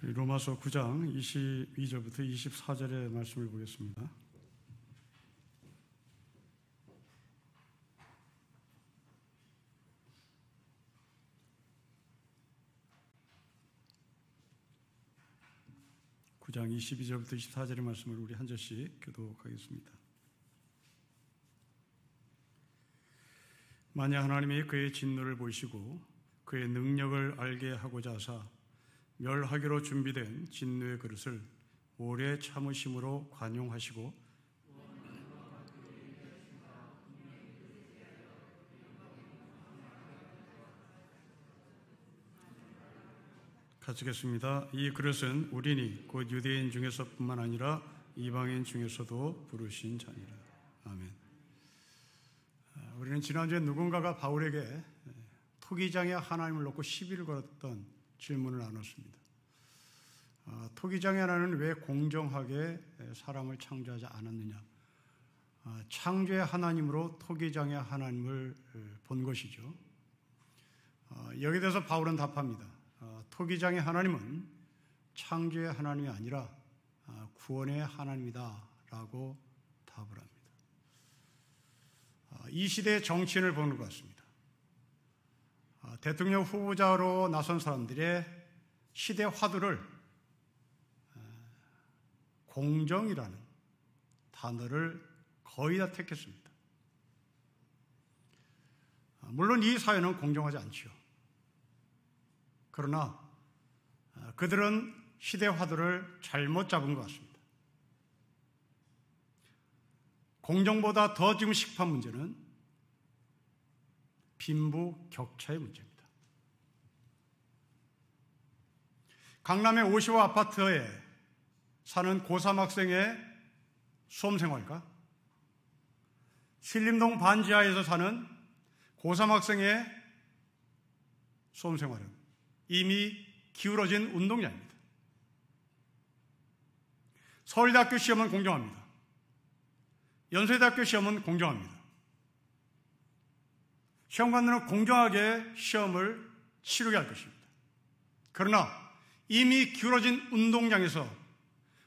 로마서 9장 22절부터 24절의 말씀을 보겠습니다. 장 22절부터 24절의 말씀을 우리 한 절씩 교독하겠습니다. 만약 하나님이 그의 진노를 보시고 그의 능력을 알게 하고자 하사 멸하기로 준비된 진노의 그릇을 오래 참으심으로 관용하시고 같이겠습니다. 이 그릇은 우리니 곧 유대인 중에서뿐만 아니라 이방인 중에서도 부르신 자니라. 아멘. 우리는 지난주에 누군가가 바울에게 토기장에 하나님을 놓고 시비를 걸었던 질문을 나눴습니다. 토기장의 하나님은 왜 공정하게 사람을 창조하지 않았느냐? 창조의 하나님으로 토기장의 하나님을 본 것이죠. 여기에 대해서 바울은 답합니다. 토기장의 하나님은 창조의 하나님이 아니라 구원의 하나님이다 라고 답을 합니다. 이 시대의 정치인을 보는 것 같습니다. 대통령 후보자로 나선 사람들의 시대 화두를 공정이라는 단어를 거의 다 택했습니다. 물론 이 사회는 공정하지 않지요. 그러나 그들은 시대 화두를 잘못 잡은 것 같습니다. 공정보다 더 지금 시급한 문제는 빈부격차의 문제입니다. 강남의 55 아파트에 사는 고3 학생의 수험생활과 신림동 반지하에서 사는 고3 학생의 수험생활은 이미 기울어진 운동량입니다. 서울대학교 시험은 공정합니다. 연세대학교 시험은 공정합니다. 시험관들은 공정하게 시험을 치르게 할 것입니다. 그러나 이미 기울어진 운동량에서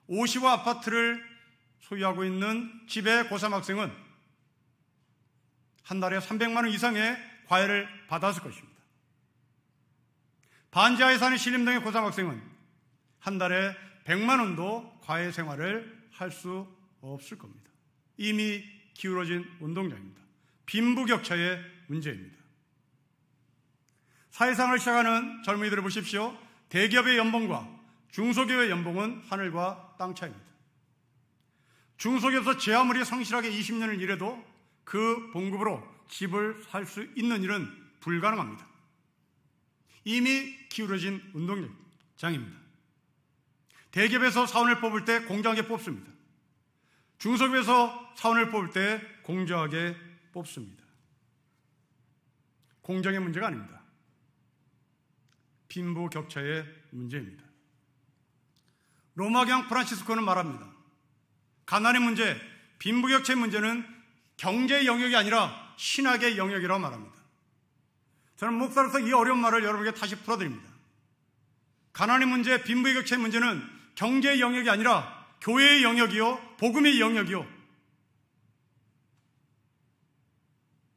55 아파트를 소유하고 있는 집의 고3 학생은 한 달에 300만 원 이상의 과외를 받았을 것입니다. 반지하에 사는 신림동의 고3 학생은 한 달에 100만 원도 과외 생활을 할 수 없을 겁니다. 이미 기울어진 운동량입니다. 빈부격차의 문제입니다. 사회생활을 시작하는 젊은이들을 보십시오. 대기업의 연봉과 중소기업의 연봉은 하늘과 땅 차이입니다. 중소기업에서 제 아무리 성실하게 20년을 일해도 그 봉급으로 집을 살 수 있는 일은 불가능합니다. 이미 기울어진 운동량입니다. 대기업에서 사원을 뽑을 때 공정하게 뽑습니다. 중소기업에서 사원을 뽑을 때 공정하게 뽑습니다. 공정의 문제가 아닙니다. 빈부격차의 문제입니다. 로마경 프란치스코는 말합니다. 가난의 문제, 빈부격차의 문제는 경제의 영역이 아니라 신학의 영역이라고 말합니다. 저는 목사로서 이 어려운 말을 여러분에게 다시 풀어드립니다. 가난의 문제, 빈부격차의 문제는 경제의 영역이 아니라 교회의 영역이요, 복음의 영역이요,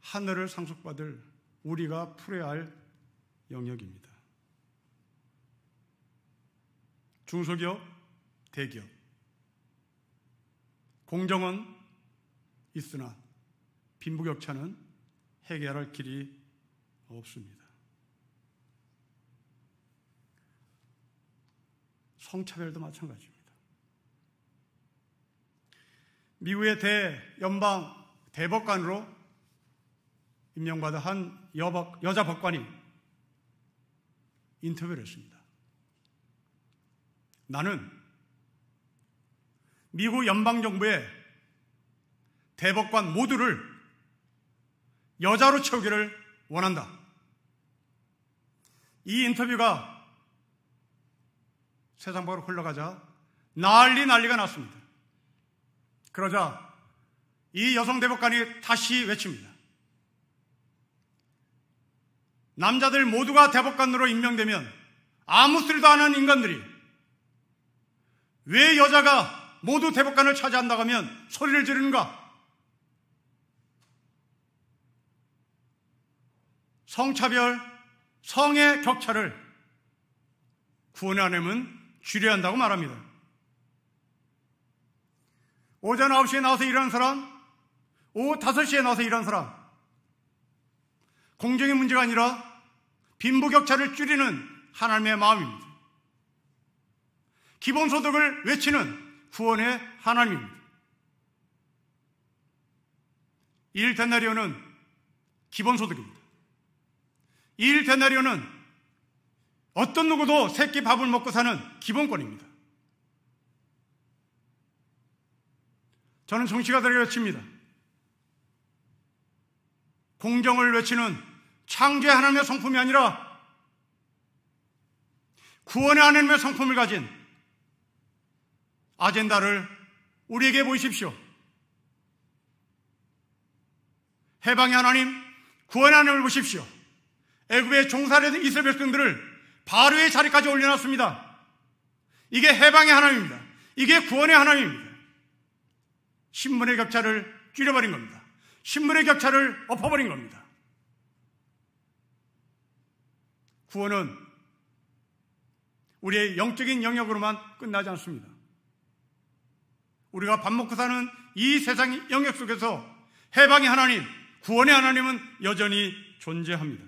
하늘을 상속받을 우리가 풀어야 할 영역입니다. 중소기업, 대기업, 공정은 있으나 빈부격차는 해결할 길이 없습니다. 성차별도 마찬가지입니다. 미국의 대연방 대법관으로 임명받은 한 여자 법관이 인터뷰를 했습니다. 나는 미국 연방정부의 대법관 모두를 여자로 채우기를 원한다. 이 인터뷰가 세상 밖으로 흘러가자 난리가 났습니다. 그러자 이 여성 대법관이 다시 외칩니다. 남자들 모두가 대법관으로 임명되면 아무 소리도 안 하는 인간들이 왜 여자가 모두 대법관을 차지한다고 하면 소리를 지르는가? 성차별, 성의 격차를 구원의 하나님은 줄여야 한다고 말합니다. 오전 9시에 나와서 일하는 사람, 오후 5시에 나와서 일하는 사람, 공정의 문제가 아니라 빈부격차를 줄이는 하나님의 마음입니다. 기본소득을 외치는 구원의 하나님입니다. 1데나리온은 기본소득입니다. 1데나리온은 어떤 누구도 새끼 밥을 먹고 사는 기본권입니다. 저는 정치가들에게 외칩니다. 공정을 외치는 창조의 하나님의 성품이 아니라 구원의 하나님의 성품을 가진 아젠다를 우리에게 보이십시오. 해방의 하나님, 구원의 하나님을 보십시오. 애굽에 종살이된 이스라엘 백성들을 바로의 자리까지 올려놨습니다. 이게 해방의 하나님입니다. 이게 구원의 하나님입니다. 신분의 격차를 줄여버린 겁니다. 신분의 격차를 엎어버린 겁니다. 구원은 우리의 영적인 영역으로만 끝나지 않습니다. 우리가 밥 먹고 사는 이 세상 영역 속에서 해방의 하나님, 구원의 하나님은 여전히 존재합니다.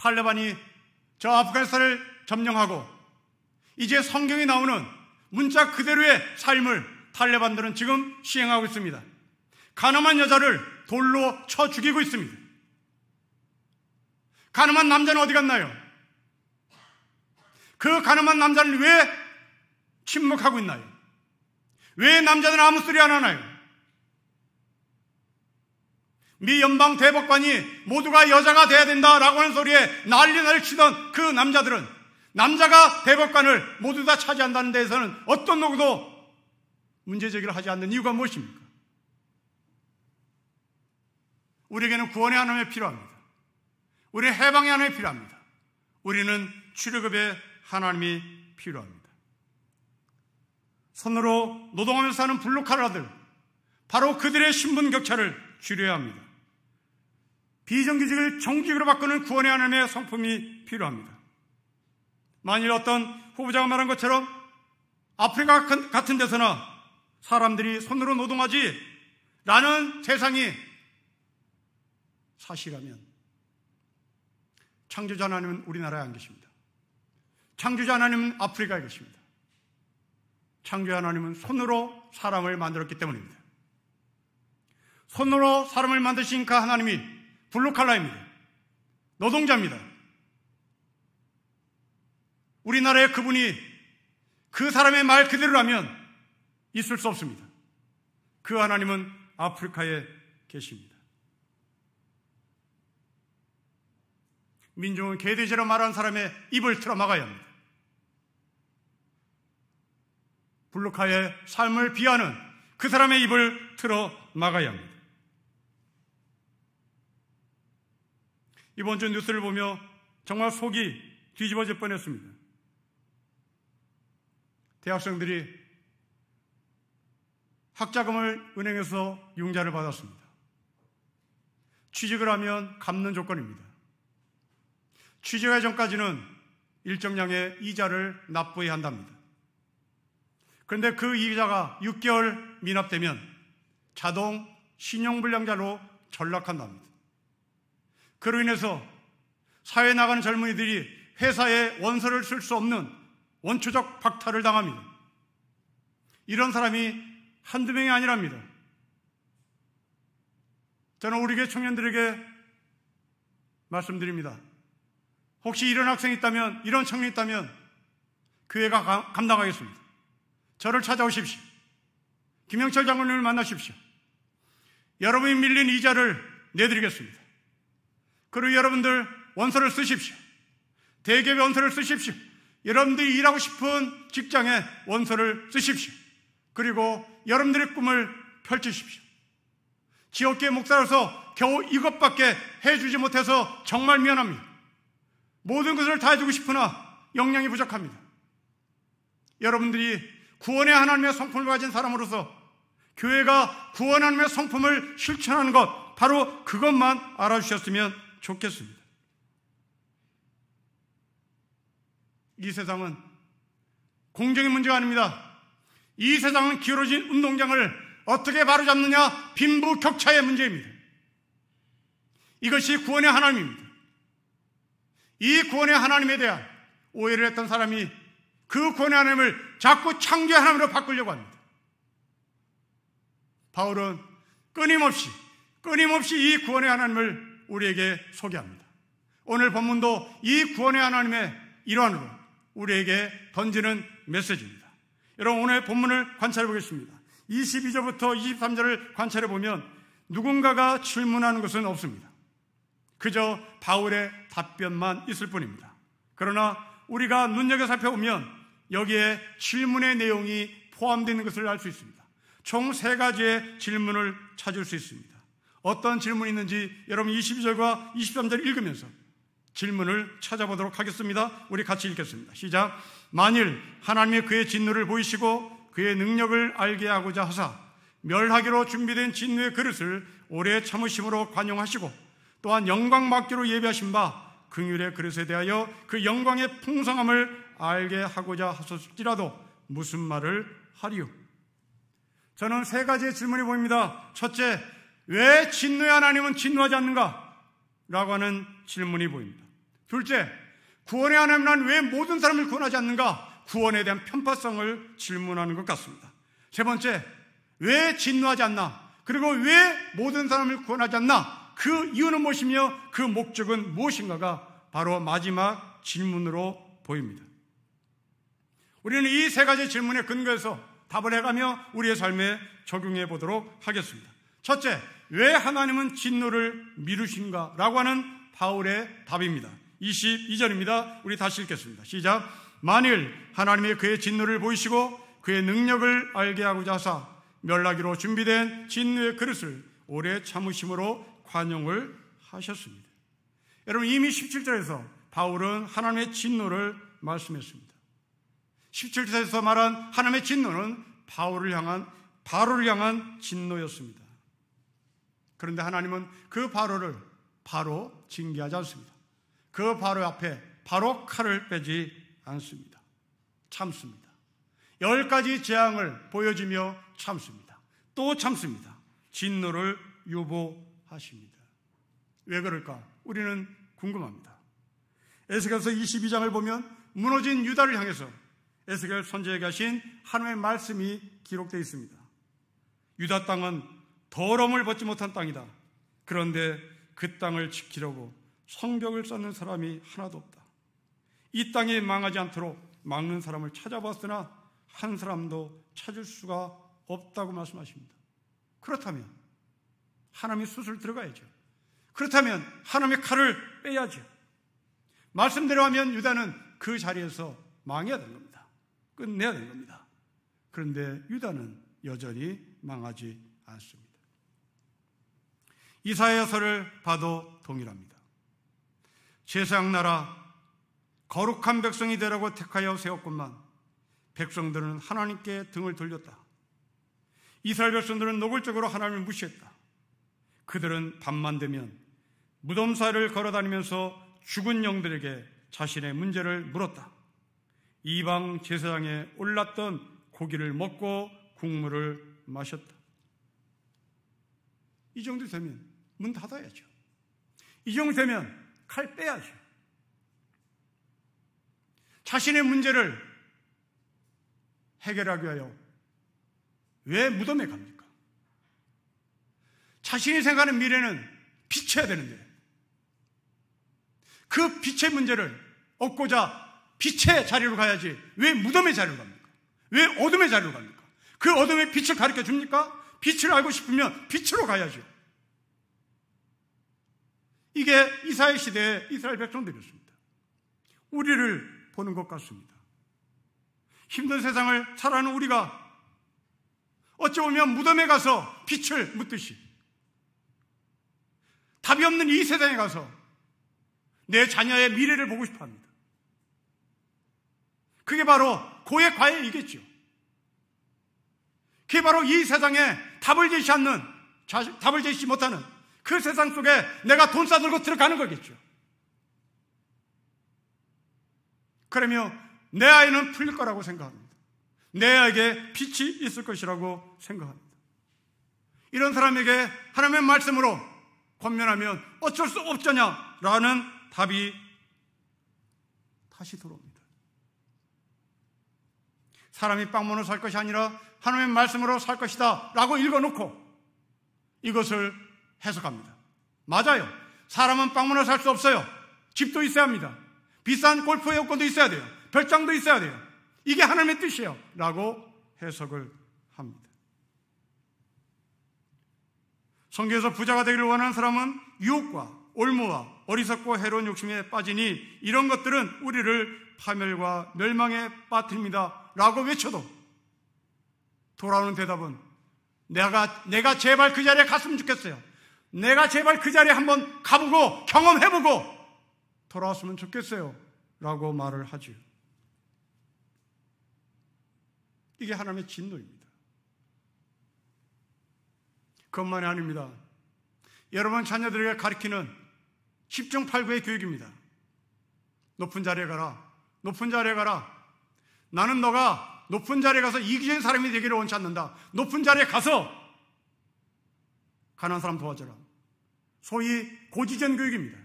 탈레반이 저 아프가니스탄을 점령하고 이제 성경에 나오는 문자 그대로의 삶을 탈레반들은 지금 시행하고 있습니다. 가늠한 여자를 돌로 쳐 죽이고 있습니다. 가늠한 남자는 어디 갔나요? 그 가늠한 남자는 왜 침묵하고 있나요? 왜 남자들은 아무 소리 안 하나요? 미 연방 대법관이 모두가 여자가 돼야 된다라고 하는 소리에 난리를 치던 그 남자들은 남자가 대법관을 모두 다 차지한다는 데에서는 어떤 누구도 문제제기를 하지 않는 이유가 무엇입니까? 우리에게는 구원의 하나님이 필요합니다. 우리의 해방의 하나님이 필요합니다. 우리는 출애굽의 하나님이 필요합니다. 손으로 노동하면서 사는 블루칼라들, 바로 그들의 신분 격차를 줄여야 합니다. 비정규직을 정규직으로 바꾸는 구원의 하나님의 성품이 필요합니다. 만일 어떤 후보자가 말한 것처럼 아프리카 같은 데서나 사람들이 손으로 노동하지 라는 세상이 사실이라면 창조자 하나님은 우리나라에 안 계십니다. 창조자 하나님은 아프리카에 계십니다. 창조자 하나님은 손으로 사람을 만들었기 때문입니다. 손으로 사람을 만드신 그 하나님이 블루칼라입니다. 노동자입니다. 우리나라의 그분이 그 사람의 말 그대로라면 있을 수 없습니다. 그 하나님은 아프리카에 계십니다. 민중은 개돼지라 말하는 사람의 입을 틀어 막아야 합니다. 블루카의 삶을 비하는 그 사람의 입을 틀어 막아야 합니다. 이번 주 뉴스를 보며 정말 속이 뒤집어질 뻔했습니다. 대학생들이 학자금을 은행에서 융자를 받았습니다. 취직을 하면 갚는 조건입니다. 취직하기 전까지는 일정량의 이자를 납부해야 한답니다. 그런데 그 이자가 6개월 미납되면 자동 신용불량자로 전락한답니다. 그로 인해서 사회에 나가는 젊은이들이 회사에 원서를 쓸 수 없는 원초적 박탈을 당합니다. 이런 사람이 한두 명이 아니랍니다. 저는 우리 교회 청년들에게 말씀드립니다. 혹시 이런 학생이 있다면, 이런 청년이 있다면 교회가 감당하겠습니다. 저를 찾아오십시오. 김영철 장로님을 만나십시오. 여러분이 밀린 이자를 내드리겠습니다. 그리고 여러분들 원서를 쓰십시오. 대기업의 원서를 쓰십시오. 여러분들이 일하고 싶은 직장에 원서를 쓰십시오. 그리고 여러분들의 꿈을 펼치십시오. 지역교회 목사로서 겨우 이것밖에 해주지 못해서 정말 미안합니다. 모든 것을 다 해주고 싶으나 역량이 부족합니다. 여러분들이 구원의 하나님의 성품을 가진 사람으로서 교회가 구원 하나님의 성품을 실천하는 것, 바로 그것만 알아주셨으면 좋겠습니다. 이 세상은 공정의 문제가 아닙니다. 이 세상은 기울어진 운동장을 어떻게 바로잡느냐, 빈부격차의 문제입니다. 이것이 구원의 하나님입니다. 이 구원의 하나님에 대한 오해를 했던 사람이 그 구원의 하나님을 자꾸 창조의 하나님으로 바꾸려고 합니다. 바울은 끊임없이 이 구원의 하나님을 우리에게 소개합니다. 오늘 본문도 이 구원의 하나님의 일환으로 우리에게 던지는 메시지입니다. 여러분, 오늘 본문을 관찰해 보겠습니다. 22절부터 23절을 관찰해 보면 누군가가 질문하는 것은 없습니다. 그저 바울의 답변만 있을 뿐입니다. 그러나 우리가 눈여겨 살펴보면 여기에 질문의 내용이 포함되어 있는 것을 알 수 있습니다. 총 3가지의 질문을 찾을 수 있습니다. 어떤 질문이 있는지 여러분 22절과 23절 읽으면서 질문을 찾아보도록 하겠습니다. 우리 같이 읽겠습니다. 시작. 만일 하나님이 그의 진노를 보이시고 그의 능력을 알게 하고자 하사 멸하기로 준비된 진노의 그릇을 오래 참으심으로 관용하시고 또한 영광 받기로 예비하신 바 긍휼의 그릇에 대하여 그 영광의 풍성함을 알게 하고자 하셨을지라도 무슨 말을 하리요? 저는 3가지의 질문이 보입니다. 첫째, 왜 진노의 하나님은 진노하지 않는가? 라고 하는 질문이 보입니다. 둘째, 구원의 하나님은 왜 모든 사람을 구원하지 않는가? 구원에 대한 편파성을 질문하는 것 같습니다. 세 번째, 왜 진노하지 않나? 그리고 왜 모든 사람을 구원하지 않나? 그 이유는 무엇이며 그 목적은 무엇인가가 바로 마지막 질문으로 보입니다. 우리는 이 3가지 질문에 근거해서 답을 해가며 우리의 삶에 적용해 보도록 하겠습니다. 첫째, 왜 하나님은 진노를 미루신가? 라고 하는 바울의 답입니다. 22절입니다. 우리 다시 읽겠습니다. 시작. 만일 하나님이 그의 진노를 보이시고 그의 능력을 알게 하고자 하사 멸하기로 준비된 진노의 그릇을 오래 참으심으로 관용을 하셨습니다. 여러분, 이미 17절에서 바울은 하나님의 진노를 말씀했습니다. 17절에서 말한 하나님의 진노는 바로를 향한 진노였습니다. 그런데 하나님은 그 바로를 바로 징계하지 않습니다. 그 바로 앞에 바로 칼을 빼지 않습니다. 참습니다. 10가지 재앙을 보여주며 참습니다. 또 참습니다. 진노를 유보하십니다. 왜 그럴까? 우리는 궁금합니다. 에스겔서 22장을 보면 무너진 유다를 향해서 에스겔 선지자에게 하신 하나님의 말씀이 기록되어 있습니다. 유다 땅은 더러움을 벗지 못한 땅이다. 그런데 그 땅을 지키려고 성벽을 쌓는 사람이 하나도 없다. 이 땅이 망하지 않도록 막는 사람을 찾아봤으나 한 사람도 찾을 수가 없다고 말씀하십니다. 그렇다면 하나님이 숯을 들어가야죠. 그렇다면 하나님의 칼을 빼야죠. 말씀대로 하면 유다는 그 자리에서 망해야 되는 겁니다. 끝내야 되는 겁니다. 그런데 유다는 여전히 망하지 않습니다. 이사야서를 봐도 동일합니다. 제사장 나라 거룩한 백성이 되라고 택하여 세웠건만 백성들은 하나님께 등을 돌렸다. 이스라엘 백성들은 노골적으로 하나님을 무시했다. 그들은 밤만 되면 무덤 사이를 걸어다니면서 죽은 영들에게 자신의 문제를 물었다. 이방 제사장에 올랐던 고기를 먹고 국물을 마셨다. 이 정도 되면 문 닫아야죠. 이 정도 되면 칼 빼야죠. 자신의 문제를 해결하기 위하여 왜 무덤에 갑니까? 자신이 생각하는 미래는 빛해야 되는데 그 빛의 문제를 얻고자 빛의 자리로 가야지 왜 무덤의 자리로 갑니까? 왜 어둠의 자리로 갑니까? 그 어둠의 빛을 가르쳐 줍니까? 빛을 알고 싶으면 빛으로 가야죠. 이게 이사야 시대의 이스라엘 백성들이었습니다. 우리를 보는 것 같습니다. 힘든 세상을 살아가는 우리가 어찌 보면 무덤에 가서 빛을 묻듯이 답이 없는 이 세상에 가서 내 자녀의 미래를 보고 싶어 합니다. 그게 바로 고의 과외이겠죠. 그게 바로 이 세상에 답을 제시하지 못하는 그 세상 속에 내가 돈 싸들고 들어가는 거겠죠. 그러며 내 아이는 풀릴 거라고 생각합니다. 내 아이에게 빛이 있을 것이라고 생각합니다. 이런 사람에게 하나님의 말씀으로 권면하면 어쩔 수 없잖냐라는 답이 다시 들어옵니다. 사람이 빵만으로 살 것이 아니라 하나님의 말씀으로 살 것이다 라고 읽어놓고 이것을 해석합니다. 맞아요. 사람은 빵만으로 살 수 없어요. 집도 있어야 합니다. 비싼 골프 에어컨도 있어야 돼요. 별장도 있어야 돼요. 이게 하나님의 뜻이에요 라고 해석을 합니다. 성경에서 부자가 되기를 원하는 사람은 유혹과 올무와 어리석고 해로운 욕심에 빠지니 이런 것들은 우리를 파멸과 멸망에 빠뜨립니다 라고 외쳐도 돌아오는 대답은 내가 제발 그 자리에 갔으면 좋겠어요. 내가 제발 그 자리에 한번 가보고 경험해보고 돌아왔으면 좋겠어요 라고 말을 하죠. 이게 하나님의 진노입니다. 그것만이 아닙니다. 여러분 자녀들에게 가르치는 10중 8구의 교육입니다. 높은 자리에 가라. 높은 자리에 가라. 나는 너가 높은 자리에 가서 이기적인 사람이 되기를 원치 않는다. 높은 자리에 가서 가난한 사람 도와줘라. 소위 고지전 교육입니다.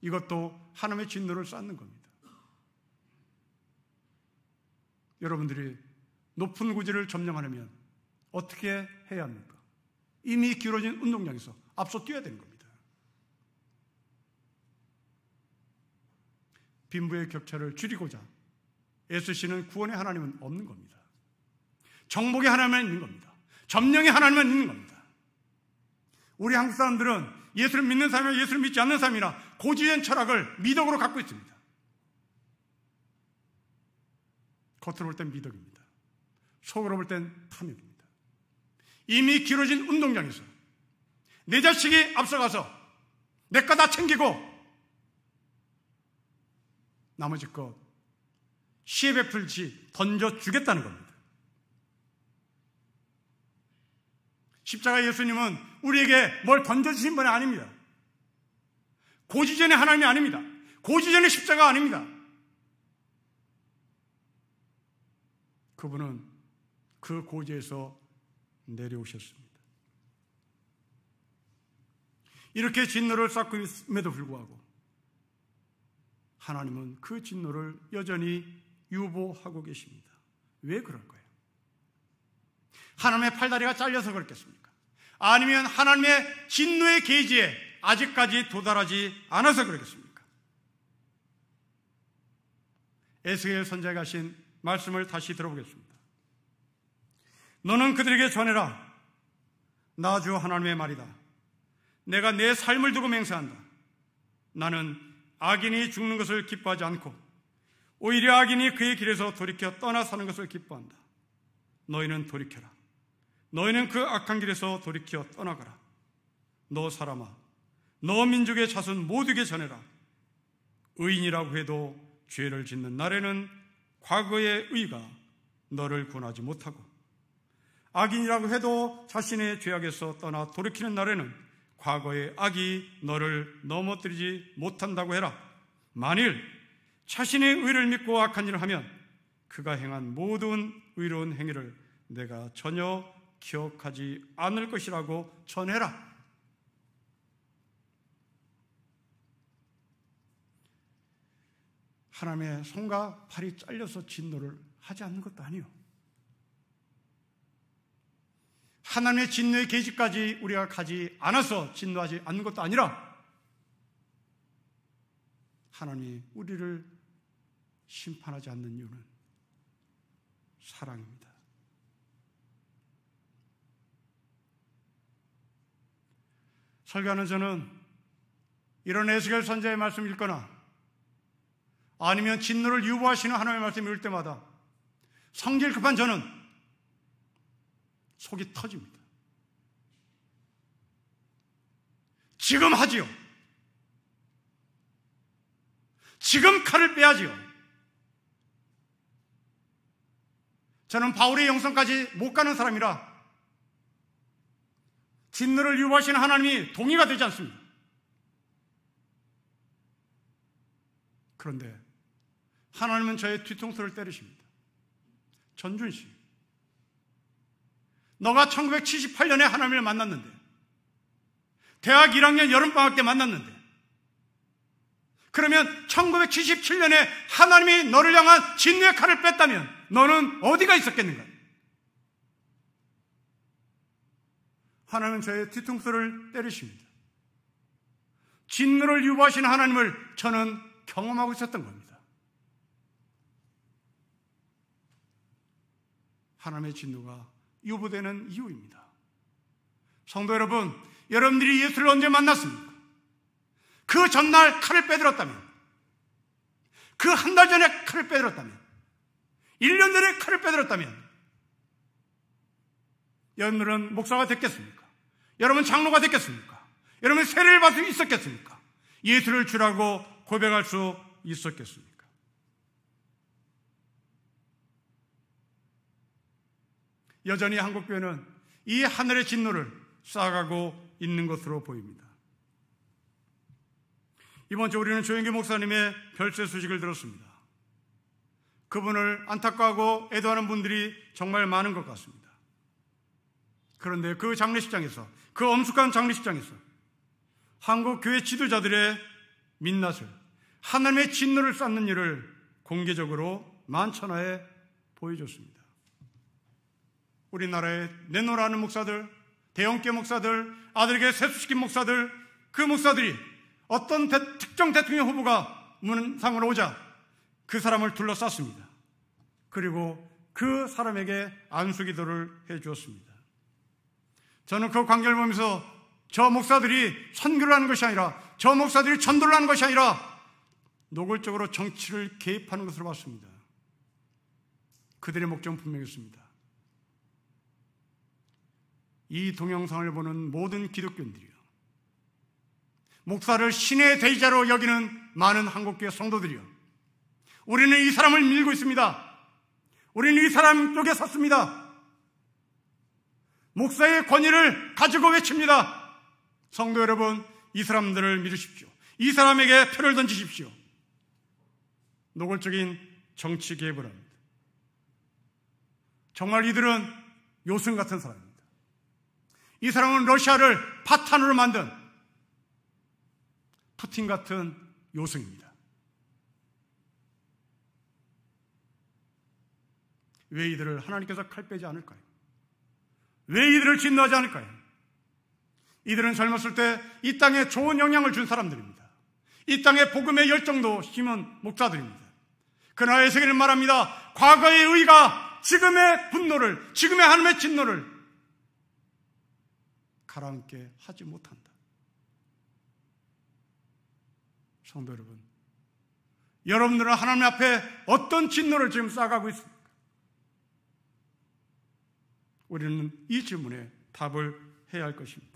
이것도 하나님의 진노를 쌓는 겁니다. 여러분들이 높은 고지를 점령하려면 어떻게 해야 합니까? 이미 기울어진 운동장에서 앞서 뛰어야 되는 겁니다. 빈부의 격차를 줄이고자 애쓰시는 구원의 하나님은 없는 겁니다. 정복의 하나님은 있는 겁니다. 점령의 하나님은 있는 겁니다. 우리 한국 사람들은 예수를 믿는 사람이나 예수를 믿지 않는 사람이나 고지전 철학을 미덕으로 갖고 있습니다. 겉으로 볼 땐 미덕입니다. 속으로 볼 땐 탐욕입니다. 이미 길어진 운동장에서 내 자식이 앞서가서 내 거 다 챙기고 나머지 것 시에 베풀지 던져주겠다는 겁니다. 십자가 예수님은 우리에게 뭘 던져주신 분이 아닙니다. 고지전의 하나님이 아닙니다. 고지전의 십자가 아닙니다. 그분은 그 고지에서 내려오셨습니다. 이렇게 진노를 쌓고 있음에도 불구하고 하나님은 그 진노를 여전히 유보하고 계십니다. 왜 그럴까요? 하나님의 팔다리가 잘려서 그렇겠습니까? 아니면 하나님의 진노의 계지에 아직까지 도달하지 않아서 그렇겠습니까? 에스겔 선지자가 하신 말씀을 다시 들어보겠습니다. 너는 그들에게 전해라. 나 주 하나님의 말이다. 내가 내 삶을 두고 맹세한다. 나는 악인이 죽는 것을 기뻐하지 않고 오히려 악인이 그의 길에서 돌이켜 떠나 사는 것을 기뻐한다. 너희는 돌이켜라. 너희는 그 악한 길에서 돌이켜 떠나가라. 너 사람아, 너 민족의 자손 모두에게 전해라. 의인이라고 해도 죄를 짓는 날에는 과거의 의가 너를 구원하지 못하고 악인이라고 해도 자신의 죄악에서 떠나 돌이키는 날에는 과거의 악이 너를 넘어뜨리지 못한다고 해라. 만일 자신의 의를 믿고 악한 일을 하면 그가 행한 모든 의로운 행위를 내가 전혀 기억하지 않을 것이라고 전해라. 하나님의 손과 팔이 잘려서 진노를 하지 않는 것도 아니요. 하나님의 진노의 계지까지 우리가 가지 않아서 진노하지 않는 것도 아니라 하나님이 우리를 심판하지 않는 이유는 사랑입니다. 설교하는 저는 이런 에스겔 선지자의 말씀을 읽거나 아니면 진노를 유보하시는 하나님의 말씀을 읽을 때마다 성질 급한 저는 속이 터집니다. 지금 하지요. 지금 칼을 빼야지요. 저는 바울의 영성까지 못 가는 사람이라 진노를 유보하시는 하나님이 동의가 되지 않습니다. 그런데 하나님은 저의 뒤통수를 때리십니다. 전준 씨, 너가 1978년에 하나님을 만났는데, 대학 1학년 여름방학 때 만났는데, 그러면 1977년에 하나님이 너를 향한 진노의 칼을 뺐다면 너는 어디가 있었겠는가? 하나님은 저의 뒤통수를 때리십니다. 진노를 유보하시는 하나님을 저는 경험하고 있었던 겁니다. 하나님의 진노가 유보되는 이유입니다. 성도 여러분, 여러분들이 예수를 언제 만났습니까? 그 전날 칼을 빼들었다면, 그 한 달 전에 칼을 빼들었다면, 1년 전에 칼을 빼들었다면 여러분들은 목사가 됐겠습니까? 여러분 장로가 됐겠습니까? 여러분 세례를 받을 수 있었겠습니까? 예수를 주라고 고백할 수 있었겠습니까? 여전히 한국교회는 이 하늘의 진노를 쌓아가고 있는 것으로 보입니다. 이번 주 우리는 조영기 목사님의 별세 소식을 들었습니다. 그분을 안타까워하고 애도하는 분들이 정말 많은 것 같습니다. 그런데 그 장례식장에서, 그 엄숙한 장례식장에서 한국 교회 지도자들의 민낯을, 하나님의 진노를 쌓는 일을 공개적으로 만천하에 보여줬습니다. 우리나라에 내노라는 목사들, 대형교 목사들, 아들에게 세수시킨 목사들, 그 목사들이 어떤 특정 대통령 후보가 문상으로 오자 그 사람을 둘러쌌습니다. 그리고 그 사람에게 안수기도를 해주었습니다. 저는 그 광경을 보면서 저 목사들이 선교를 하는 것이 아니라, 저 목사들이 전도를 하는 것이 아니라 노골적으로 정치를 개입하는 것으로 봤습니다. 그들의 목적은 분명했습니다. 이 동영상을 보는 모든 기독교인들이요, 목사를 신의 대리자로 여기는 많은 한국교회 성도들이요, 우리는 이 사람을 밀고 있습니다. 우리는 이 사람 쪽에 섰습니다. 목사의 권위를 가지고 외칩니다. 성도 여러분, 이 사람들을 믿으십시오. 이 사람에게 표를 던지십시오. 노골적인 정치 개입을 합니다. 정말 이들은 요승 같은 사람입니다. 이 사람은 러시아를 파탄으로 만든 푸틴 같은 요승입니다. 왜 이들을 하나님께서 칼 빼지 않을까요? 왜 이들을 진노하지 않을까요? 이들은 젊었을 때 이 땅에 좋은 영향을 준 사람들입니다. 이 땅에 복음의 열정도 심은 목사들입니다. 그러나 에스겔은 말합니다. 과거의 의가 지금의 분노를, 지금의 하나님의 진노를 가라앉게 하지 못한다. 성도 여러분, 여러분들은 하나님 앞에 어떤 진노를 지금 쌓아가고 있습니까? 우리는 이 질문에 답을 해야 할 것입니다.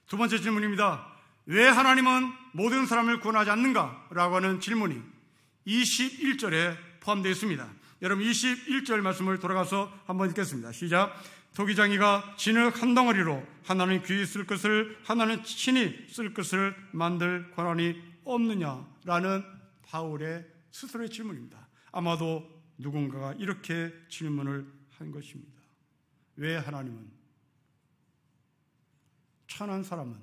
두 번째 질문입니다. 왜 하나님은 모든 사람을 구원하지 않는가? 라고 하는 질문이 21절에 포함되어 있습니다. 여러분 21절 말씀을 돌아가서 한번 읽겠습니다. 시작. 토기장이가 진흙 한 덩어리로 하나님 귀히 쓸 것을, 하나님 친히 쓸 것을 만들 권한이 없느냐라는 바울의 스스로의 질문입니다. 아마도 누군가가 이렇게 질문을 한 것입니다. 왜 하나님은 천한 사람은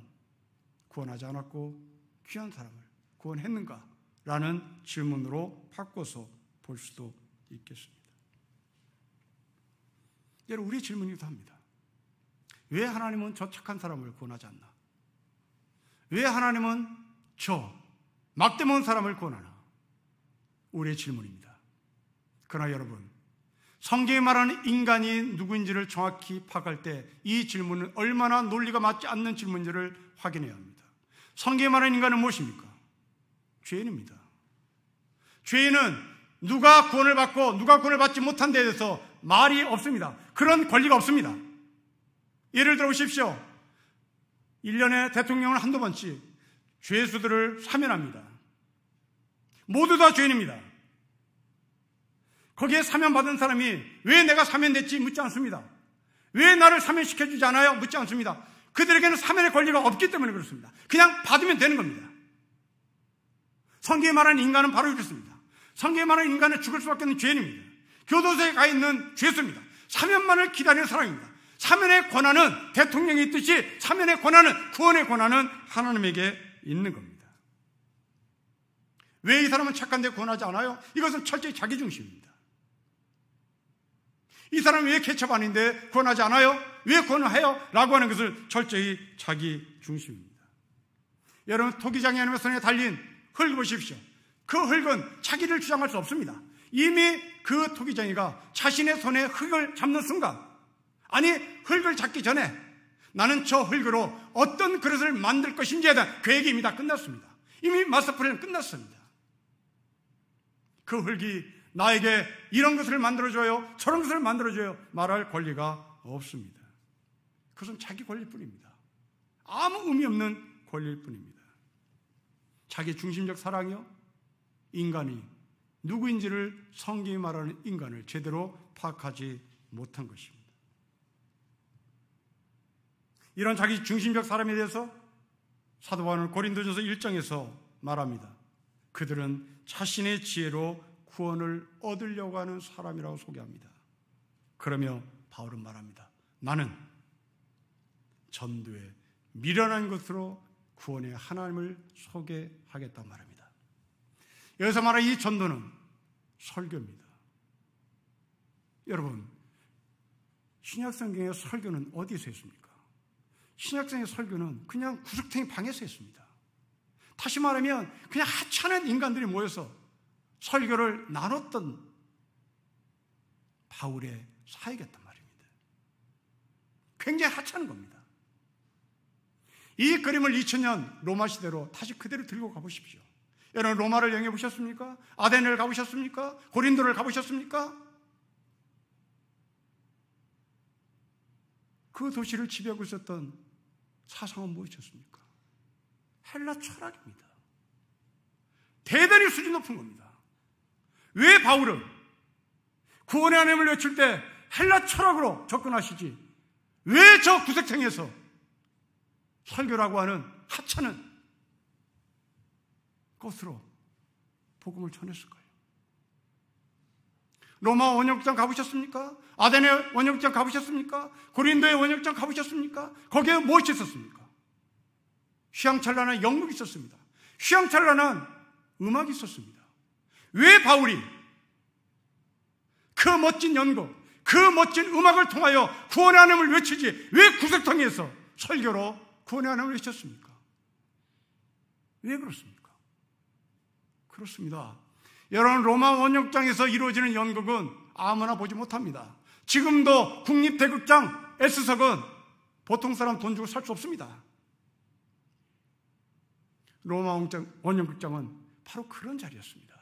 구원하지 않았고 귀한 사람을 구원했는가? 라는 질문으로 바꿔서 볼 수도 있겠습니다. 여러분, 우리 질문이기도 합니다. 왜 하나님은 저 착한 사람을 구원하지 않나? 왜 하나님은 저 막대모은 사람을 구원하나? 우리의 질문입니다. 그러나 여러분, 성경이 말하는 인간이 누구인지를 정확히 파악할 때 이 질문은 얼마나 논리가 맞지 않는 질문인지를 확인해야 합니다. 성경이 말하는 인간은 무엇입니까? 죄인입니다. 죄인은 누가 구원을 받고 누가 구원을 받지 못한 데에 대해서 말이 없습니다. 그런 권리가 없습니다. 예를 들어 보십시오. 1년에 대통령을 한두 번씩 죄수들을 사면합니다. 모두 다 죄인입니다. 거기에 사면받은 사람이 왜 내가 사면됐지 묻지 않습니다. 왜 나를 사면시켜주지 않아요? 묻지 않습니다. 그들에게는 사면의 권리가 없기 때문에 그렇습니다. 그냥 받으면 되는 겁니다. 성경에 말하는 인간은 바로 이렇습니다. 성경에 말하는 인간은 죽을 수밖에 없는 죄인입니다. 교도소에 가 있는 죄수입니다. 사면만을 기다리는 사람입니다. 사면의 권한은 대통령이 있듯이 사면의 권한은, 구원의 권한은 하나님에게 있는 겁니다. 왜 이 사람은 착한데 구원하지 않아요? 이것은 철저히 자기 중심입니다. 이 사람은 왜 케첩 아닌데 구원하지 않아요? 왜 구원해요? 라고 하는 것을 철저히 자기 중심입니다. 여러분, 토기장이 하나님의 손에 달린 흙 보십시오. 그 흙은 자기를 주장할 수 없습니다. 이미 그 토기장이가 자신의 손에 흙을 잡는 순간, 아니 흙을 잡기 전에 나는 저 흙으로 어떤 그릇을 만들 것인지에 대한 계획이 이미 다 끝났습니다. 이미 마스터 플랜은 끝났습니다. 그 흙이 나에게 이런 것을 만들어줘요, 저런 것을 만들어줘요 말할 권리가 없습니다. 그것은 자기 권리뿐입니다. 아무 의미 없는 권리일 뿐입니다. 자기 중심적 사랑이요, 인간이 누구인지를 성경이 말하는 인간을 제대로 파악하지 못한 것입니다. 이런 자기 중심적 사람에 대해서 사도 바울은 고린도전서 1장에서 말합니다. 그들은 자신의 지혜로 구원을 얻으려고 하는 사람이라고 소개합니다. 그러며 바울은 말합니다. 나는 전도에 미련한 것으로 구원의 하나님을 소개하겠단 말입니다. 여기서 말하는 이 전도는 설교입니다. 여러분, 신약성경의 설교는 어디서 했습니까? 신약성경의 설교는 그냥 구석탱이 방에서 했습니다. 다시 말하면 그냥 하찮은 인간들이 모여서 설교를 나눴던 바울의 사역이었단 말입니다. 굉장히 하찮은 겁니다. 이 그림을 2000년 로마 시대로 다시 그대로 들고 가보십시오. 여러분, 로마를 여행해 보셨습니까? 아덴을 가보셨습니까? 고린도를 가보셨습니까? 그 도시를 지배하고 있었던 사상은 무엇이었습니까? 헬라 철학입니다. 대단히 수준 높은 겁니다. 왜 바울은 구원의 하나님을 외칠 때 헬라 철학으로 접근하시지, 왜 저 구석탱이에서 설교라고 하는 하찮은 것으로 복음을 전했을까요? 로마 원역장 가보셨습니까? 아덴의 원역장 가보셨습니까? 고린도의 원역장 가보셨습니까? 거기에 무엇이 있었습니까? 휘황찬란한 영국이 있었습니다. 휘황찬란한 음악이 있었습니다. 왜 바울이 그 멋진 연극, 그 멋진 음악을 통하여 구원의 하나님을 외치지, 왜 구석탱이에서 설교로 구원의 하나님을 외쳤습니까? 왜 그렇습니까? 그렇습니다. 여러분, 로마 원역장에서 이루어지는 연극은 아무나 보지 못합니다. 지금도 국립대극장 S석은 보통 사람 돈 주고 살 수 없습니다. 로마 원역극장은 바로 그런 자리였습니다.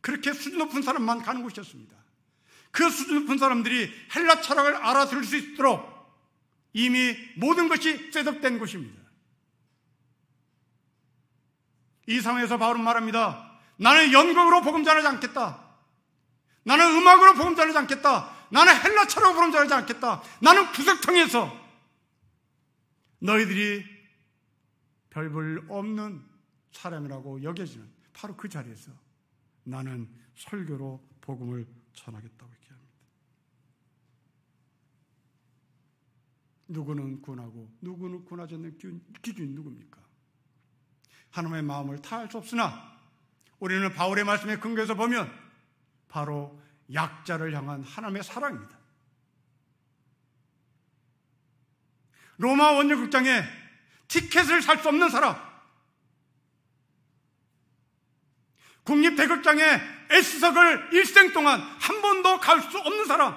그렇게 수준 높은 사람만 가는 곳이었습니다. 그 수준 높은 사람들이 헬라 철학을 알아들을 수 있도록 이미 모든 것이 셋업된 곳입니다. 이 상황에서 바울은 말합니다. 나는 연극으로 복음 전하지 않겠다. 나는 음악으로 복음 전하지 않겠다. 나는 헬라 철학으로 복음 전하지 않겠다. 나는 구석탱이에서 너희들이 별 볼 없는 사람이라고 여겨지는 바로 그 자리에서 나는 설교로 복음을 전하겠다고 얘기합니다. 누구는 구원하고 누구는 구원하지 않는 기준이 누굽니까? 하나님의 마음을 다 알 수 없으나 우리는 바울의 말씀에 근거해서 보면 바로 약자를 향한 하나님의 사랑입니다. 로마 원정극장에 티켓을 살 수 없는 사람, 국립대극장에 S석을 일생 동안 한 번도 갈 수 없는 사람,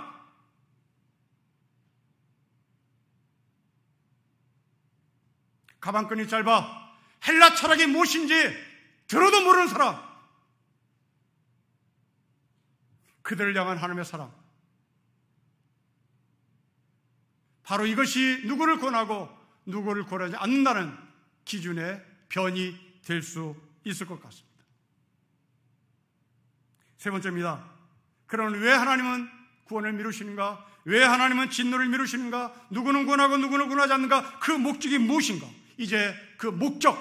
가방끈이 짧아 헬라 철학이 무엇인지 들어도 모르는 사람, 그들을 향한 하나님의 사랑, 바로 이것이 누구를 구원하고 누구를 구원하지 않는다는 기준의 변이 될 수 있을 것 같습니다. 세 번째입니다. 그러면 왜 하나님은 구원을 미루시는가? 왜 하나님은 진노를 미루시는가? 누구는 구원하고 누구는 구원하지 않는가? 그 목적이 무엇인가? 이제 그 목적,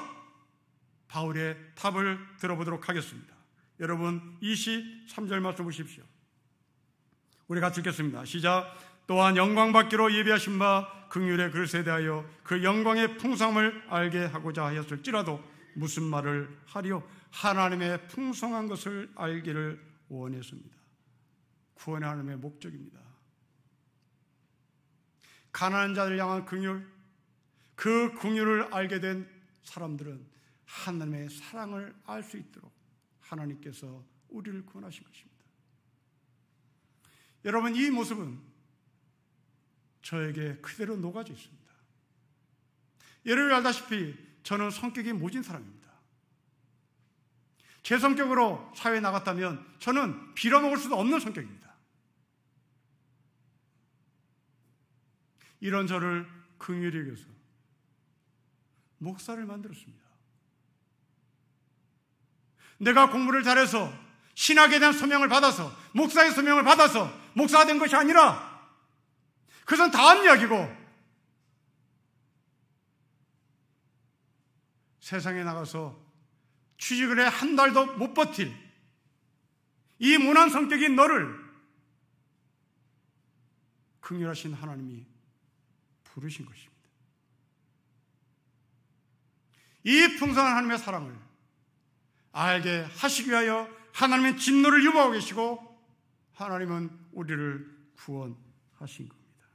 바울의 답을 들어보도록 하겠습니다. 여러분 23절 말씀 보십시오. 우리 같이 읽겠습니다. 시작. 또한 영광받기로 예비하신 바 긍휼의 그릇에 대하여 그 영광의 풍성함을 알게 하고자 하였을지라도 무슨 말을 하리요? 하나님의 풍성한 것을 알기를 원했습니다. 구원의 하나님의 목적입니다. 가난한 자를 향한 긍휼, 그 긍휼을 알게 된 사람들은 하나님의 사랑을 알 수 있도록 하나님께서 우리를 구원하신 것입니다. 여러분, 이 모습은 저에게 그대로 녹아져 있습니다. 여러분이 알다시피 저는 성격이 모진 사람입니다. 제 성격으로 사회에 나갔다면 저는 빌어먹을 수도 없는 성격입니다. 이런 저를 긍휼히 여겨서 목사를 만들었습니다. 내가 공부를 잘해서 신학에 대한 소명을 받아서 목사의 소명을 받아서 목사가 된 것이 아니라 그것은 다음 이야기고 세상에 나가서 취직을 해 한 달도 못 버틸 이 모난 성격인 너를 긍휼하신 하나님이 부르신 것입니다. 이 풍성한 하나님의 사랑을 알게 하시기 위하여 하나님의 진노를 유보하고 계시고 하나님은 우리를 구원하신 겁니다.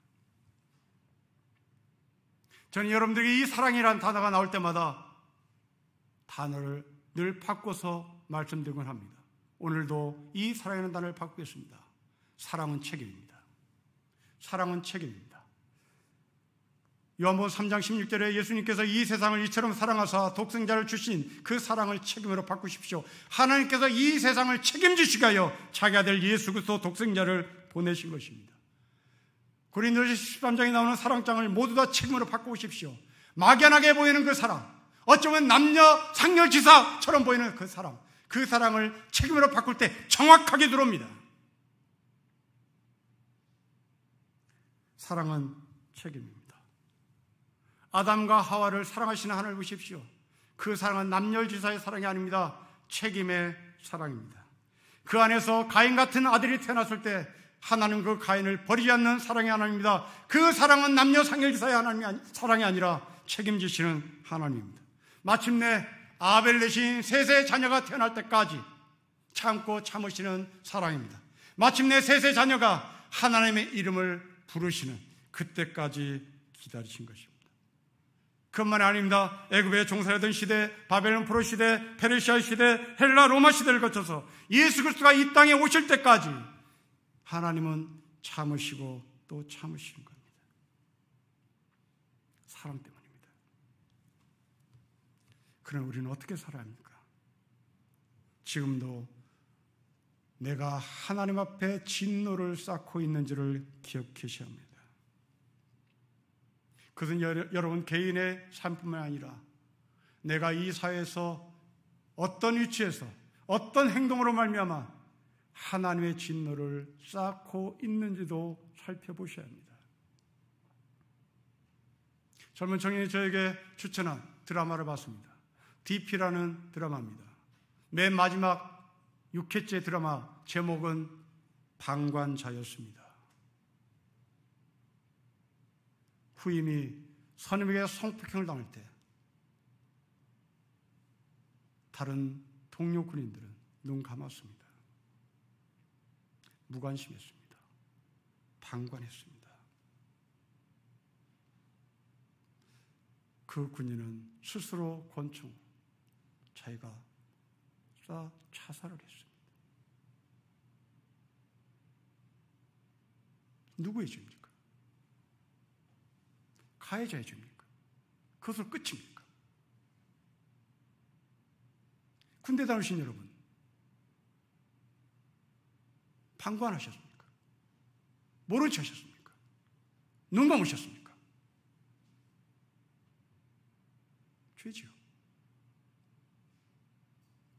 저는 여러분들에게 이 사랑이라는 단어가 나올 때마다 단어를 늘 바꿔서 말씀드리곤 합니다. 오늘도 이 사랑이라는 단어를 바꾸겠습니다. 사랑은 책임입니다. 사랑은 책임입니다. 요한복음 3장 16절에 예수님께서 이 세상을 이처럼 사랑하사 독생자를 주신 그 사랑을 책임으로 바꾸십시오. 하나님께서 이 세상을 책임지시기 위하여 자기 아들 예수 그리스도 독생자를 보내신 것입니다. 고린도서 13장에 나오는 사랑장을 모두 다 책임으로 바꾸십시오. 막연하게 보이는 그 사랑, 어쩌면 남녀 상렬지사처럼 보이는 그 사랑, 그 사랑을 책임으로 바꿀 때 정확하게 들어옵니다. 사랑은 책임입니다. 아담과 하와를 사랑하시는 하나님을 보십시오. 그 사랑은 남녀지사의 사랑이 아닙니다. 책임의 사랑입니다. 그 안에서 가인 같은 아들이 태어났을 때 하나님 그 가인을 버리지 않는 사랑의 하나님입니다. 그 사랑은 남녀 상렬지사의 사랑이 아니라 책임지시는 하나님입니다. 마침내 아벨 대신 셋의 자녀가 태어날 때까지 참고 참으시는 사랑입니다. 마침내 셋의 자녀가 하나님의 이름을 부르시는 그때까지 기다리신 것입니다. 그것만이 아닙니다. 애굽에 종살이던 시대, 바벨론 포로 시대, 페르시아 시대, 헬라 로마 시대를 거쳐서 예수 그리스도가 이 땅에 오실 때까지 하나님은 참으시고 또 참으시는 겁니다. 사랑 때문입니다. 그럼 우리는 어떻게 살아야 합니까? 지금도 내가 하나님 앞에 진노를 쌓고 있는지를 기억하셔야 합니다. 그것은 여러분 개인의 삶뿐만 아니라 내가 이 사회에서 어떤 위치에서 어떤 행동으로 말미암아 하나님의 진노를 쌓고 있는지도 살펴보셔야 합니다. 젊은 청년이 저에게 추천한 드라마를 봤습니다. DP라는 드라마입니다. 맨 마지막 6회째 드라마 제목은 방관자였습니다. 후임이 선임에게 성폭행을 당할 때 다른 동료 군인들은 눈 감았습니다. 무관심했습니다. 방관했습니다. 그 군인은 스스로 권총, 자기가 쏴 자살을 했습니다. 누구의 죄입니까? 가해자의 죄입니까? 그것으로 끝입니까? 군대 다니신 여러분, 방관하셨습니까? 모른 체 하셨습니까? 눈 감으셨습니까? 죄지요.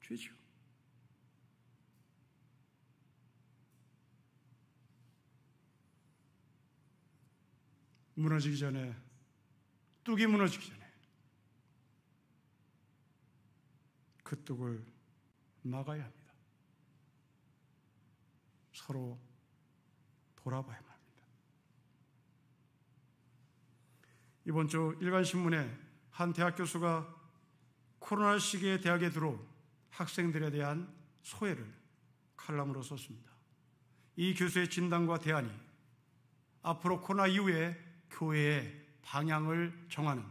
죄지요. 무너지기 전에, 뚝이 무너지기 전에 그 뚝을 막아야 합니다. 서로 돌아봐야만 합니다. 이번 주 일간신문에 한 대학 교수가 코로나 시기에 대학에 들어온 학생들에 대한 소회를 칼럼으로 썼습니다. 이 교수의 진단과 대안이 앞으로 코로나 이후에 교회의 방향을 정하는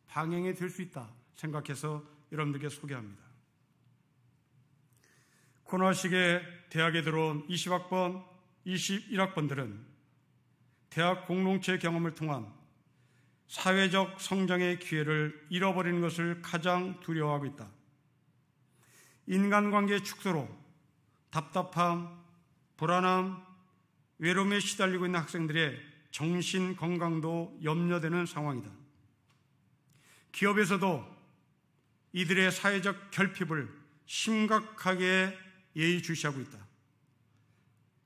방향이 될 수 있다 생각해서 여러분들께 소개합니다. 코로나 시기에 대학에 들어온 20학번, 21학번들은 대학 공동체 경험을 통한 사회적 성장의 기회를 잃어버리는 것을 가장 두려워하고 있다. 인간관계 축소로 답답함, 불안함, 외로움에 시달리고 있는 학생들의 정신 건강도 염려되는 상황이다. 기업에서도 이들의 사회적 결핍을 심각하게 예의주시하고 있다.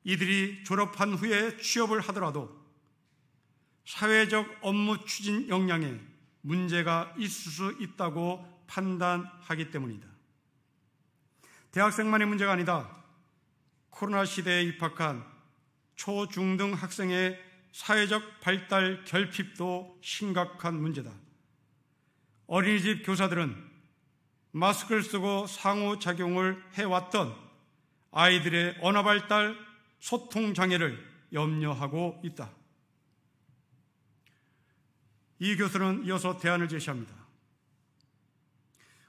이들이 졸업한 후에 취업을 하더라도 사회적 업무 추진 역량에 문제가 있을 수 있다고 판단하기 때문이다. 대학생만의 문제가 아니다. 코로나 시대에 입학한 초, 중 등 학생의 사회적 발달 결핍도 심각한 문제다. 어린이집 교사들은 마스크를 쓰고 상호작용을 해왔던 아이들의 언어 발달, 소통 장애를 염려하고 있다. 이 교수는 이어서 대안을 제시합니다.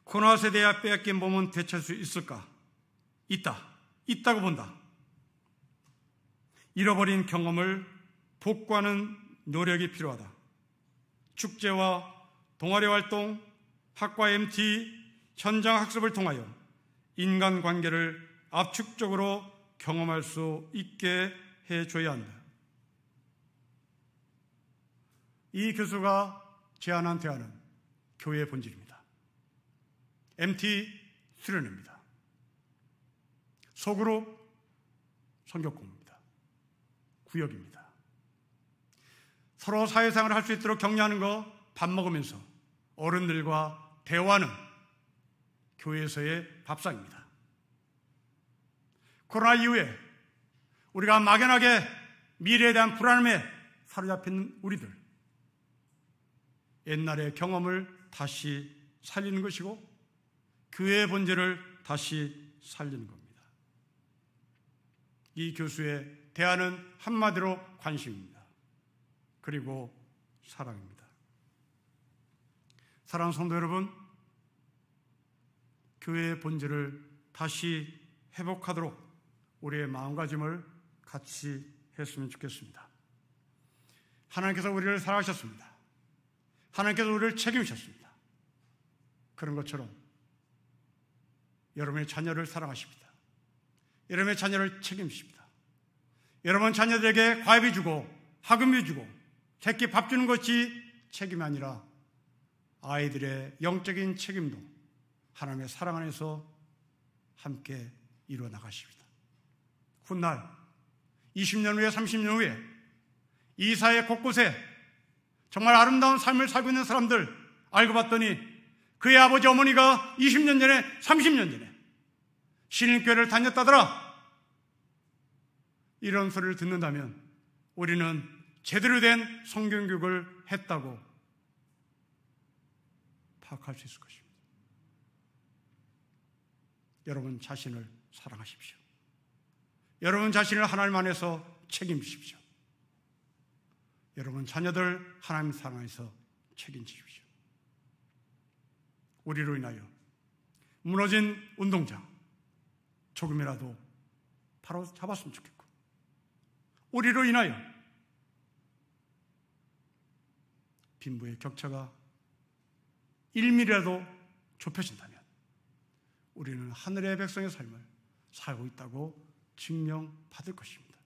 코로나 세대에 빼앗긴 몸은 되찾을 수 있을까? 있다고 본다. 잃어버린 경험을 복구하는 노력이 필요하다. 축제와 동아리 활동, 학과 MT, 현장 학습을 통하여 인간관계를 압축적으로 경험할 수 있게 해줘야 한다. 이 교수가 제안한 대안은 교회의 본질입니다. MT 수련회입니다. 소그룹 성격공부입니다. 구역입니다. 서로 사회생활을 할 수 있도록 격려하는 거, 밥 먹으면서 어른들과 대화하는 교회에서의 밥상입니다. 코로나 이후에 우리가 막연하게 미래에 대한 불안함에 사로잡힌 우리들, 옛날의 경험을 다시 살리는 것이고 교회의 본질을 다시 살리는 겁니다. 이 교수의 대안은 한마디로 관심입니다. 그리고 사랑입니다. 사랑하는 성도 여러분, 교회의 본질을 다시 회복하도록 우리의 마음가짐을 같이 했으면 좋겠습니다. 하나님께서 우리를 사랑하셨습니다. 하나님께서 우리를 책임지셨습니다. 그런 것처럼 여러분의 자녀를 사랑하십니다. 여러분의 자녀를 책임지십니다. 여러분 자녀들에게 과외비 주고 학원비 주고 새끼 밥 주는 것이 책임이 아니라 아이들의 영적인 책임도 하나님의 사랑 안에서 함께 이루어 나가십니다. 훗날 20년 후에 30년 후에 이 사회 곳곳에 정말 아름다운 삶을 살고 있는 사람들 알고 봤더니 그의 아버지 어머니가 20년 전에 30년 전에 신인교회를 다녔다더라. 이런 소리를 듣는다면 우리는 제대로 된 성경교육을 했다고 파악할 수 있을 것입니다. 여러분 자신을 사랑하십시오. 여러분 자신을 하나님 안에서 책임지십시오. 여러분 자녀들 하나님 사랑에서 책임지십시오. 우리로 인하여 무너진 운동장 조금이라도 바로 잡았으면 좋겠고, 우리로 인하여 빈부의 격차가 1mm라도 좁혀진다면 우리는 하늘의 백성의 삶을 살고 있다고 증명받을 것입니다.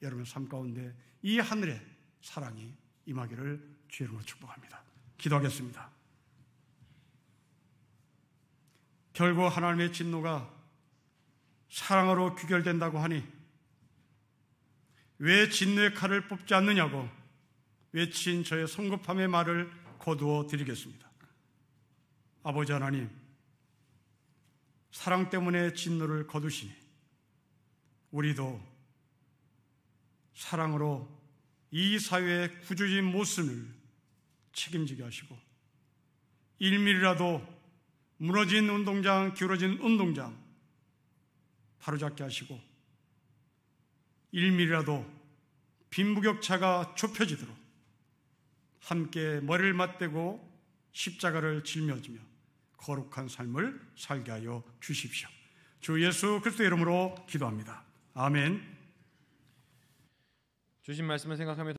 여러분 삶 가운데 이 하늘의 사랑이 임하기를 주의 이름으로 축복합니다. 기도하겠습니다. 결국 하나님의 진노가 사랑으로 귀결된다고 하니 왜 진노의 칼을 뽑지 않느냐고 외친 저의 성급함의 말을 거두어 드리겠습니다. 아버지 하나님, 사랑 때문에 진노를 거두시니 우리도 사랑으로 이 사회의 구조적인 모순을 책임지게 하시고 1mm라도 무너진 운동장, 기울어진 운동장 바로잡게 하시고 1mm라도 빈부격차가 좁혀지도록 함께 머리를 맞대고 십자가를 짊어지며 거룩한 삶을 살게 하여 주십시오. 주 예수 그리스도의 이름으로 기도합니다. 아멘. 주신 말씀을 생각하며